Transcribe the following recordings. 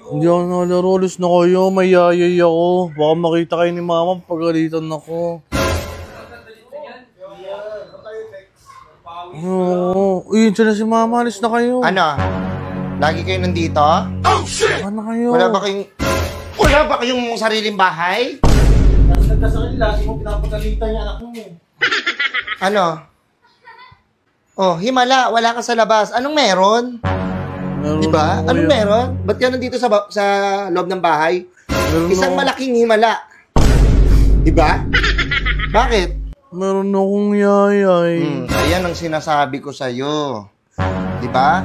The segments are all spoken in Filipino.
Hindi ako nalaro. Alis na kayo. May yayay ako. Baka makita kayo ni mama. Pagalitan ako. Oo. Yun siya na si mama. Alis na kayo. Ano? Lagi kayo nandito? Oh, shit! Ano kayo? Wala ba kayong sariling bahay? Nagkasakit. Lagi mo pinapagalitan niya anak mo. Ano? Oh, himala. Wala ka sa labas. Anong meron? Diba? Anong meron? Ba't ka nandito sa loob ng bahay? Isang malaking himala. Diba? Bakit? Meron akong yayay. Ayan ang sinasabi ko sa'yo. Diba?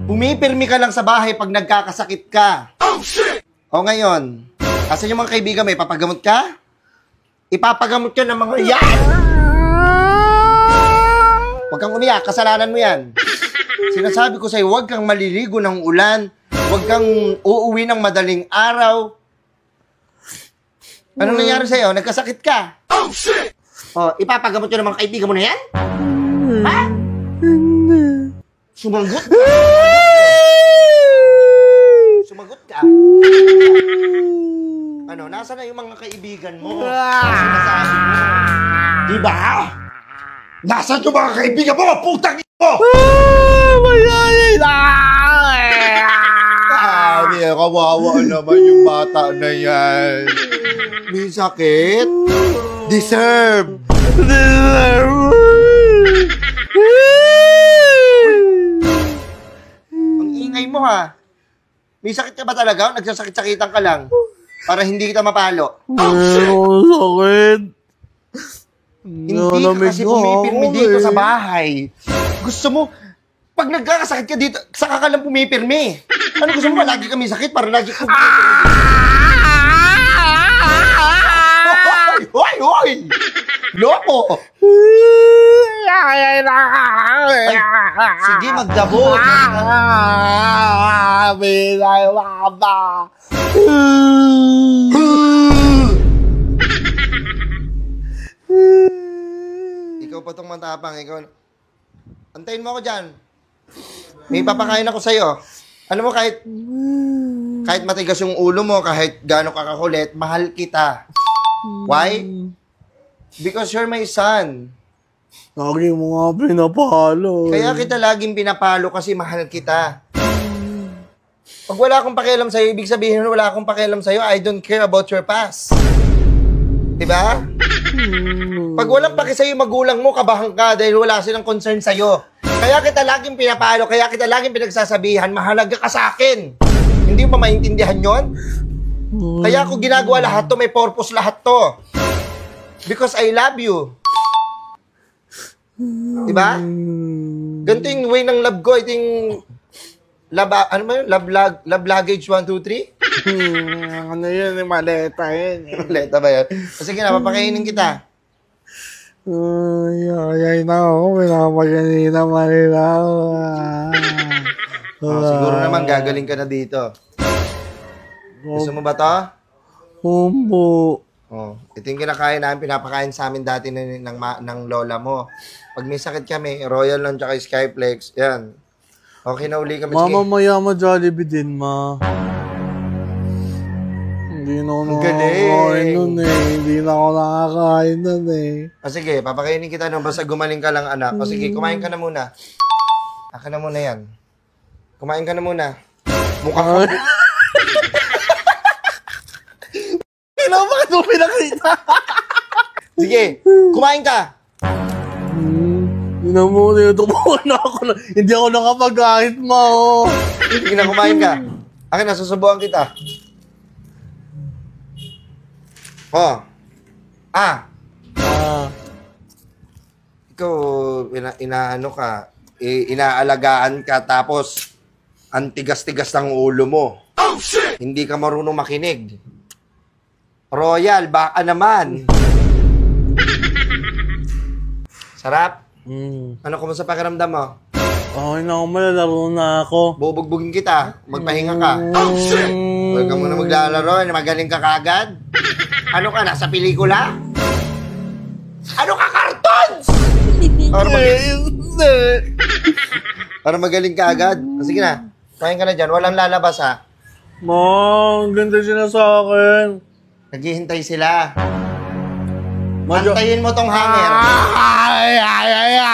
Pumipirmi ka lang sa bahay pag nagkakasakit ka. Oh, shit! O ngayon, asan yung mga kaibigan mo? Ipapagamot ka? Ipapagamot ka ng mga yan! Huwag kang umiyak, kasalanan mo yan. Sinasabi ko sa'yo, huwag kang maliligo ng ulan. Huwag kang uuwi ng madaling araw. Anong nangyari sa'yo? Nagkasakit ka? Oh, shit! O, ipapagamot yun ng mga kaibigan mo na yan? Ha? Sumagot ka? Sumagot ka? Ano, nasa na yung mga kaibigan mo? Sinasabi mo. Diba? Nasaan yung mga kaibigan mo? Putang mo! Mayayay na! Kawawa naman yung bata na yan. May sakit? Deserve! Ang ingay mo ha. May sakit ka ba talaga? Nagsasakit-sakitan ka lang para hindi kita mapalo. Sakit. Hindi ka kasi pumipirmi dito sa bahay. Gusto mo, pag nagkakasakit ka dito, saka ka lang pumipirmi. Ano gusto mo? Lagi kami sakit para lagi kong Hoy! Hoy! Loko! Ay, sige, magdabot. Ikaw pa tong matapang. Ikaw. Antayin mo ako dyan. May papakain ako sa'yo. Alam mo, kahit matigas yung ulo mo, kahit gaano ka kakulit, mahal kita. Why? Because you're my son. Lagi mo nga pinapalo. Kaya kita laging pinapalo kasi mahal kita. Pag wala akong pakialam sa'yo, ibig sabihin wala akong pakialam sa'yo, I don't care about your past. Diba? Pag walang paki sa'yo, magulang mo, kabahan ka dahil wala silang concern sa'yo. Kaya kita laging pinapalo, kaya kita laging pinagsasabihan, mahalaga ka sa akin. Hindi mo pa maintindihan yon? Kaya ako ginagawa lahat to, may purpose lahat to. Because I love you. Diba? Ganito yung way ng love ko. Ito yung love, ano ba yun? Love luggage 1, 2, 3? Ano yun? Maleta yun. Maleta ba yun? Sige na, papakainin kita. Ay na ako. Pinapaganin naman nila ako. Siguro naman gagaling ka na dito. Gusto mo ba to? Humbo. Ito yung kinakain namin, pinapakain sa amin dati ng lola mo. Pag may sakit kami, Royal lang tsaka Skyflex, yan. Okay na uli kami. Mama, maya Jollibee din, ma. Hindi na ako nakakain nun eh. Hindi na ako nakakain nun eh. Sige, papakainin kita nun. Basta gumaling ka lang, anak. Sige, kumain ka na muna. Aka na muna yan. Kumain ka na muna. Mukha ko. Bakit mo pinakita? Sige, kumain ka. Tumuha na ako. Hindi ako nakapag-kahit mo. Sige na, kumain ka. Akin na, susubuan kita. Ikaw, inaano ka, inaalagaan ka, tapos ang tigas-tigas ng ulo mo. Oh, shit! Hindi ka marunong makinig. Royal, baka naman. Sarap? Ano, kumusta pakiramdam mo? Okay na ako, malalaro na ako. Bubugbugin kita, magpahinga ka. Oh, shit! Huwag ka muna maglalaro, magaling ka kagad. Ano ka, nasa pelikula? Ano ka, cartoons? Para magaling ka agad. Sige na, Kain ka na dyan. Walang lalabas, ha? Ma, ang ganda sila sa akin. Naghihintay sila. Madyo. Antayin mo tong hanger. Ay, ay, ay, ay,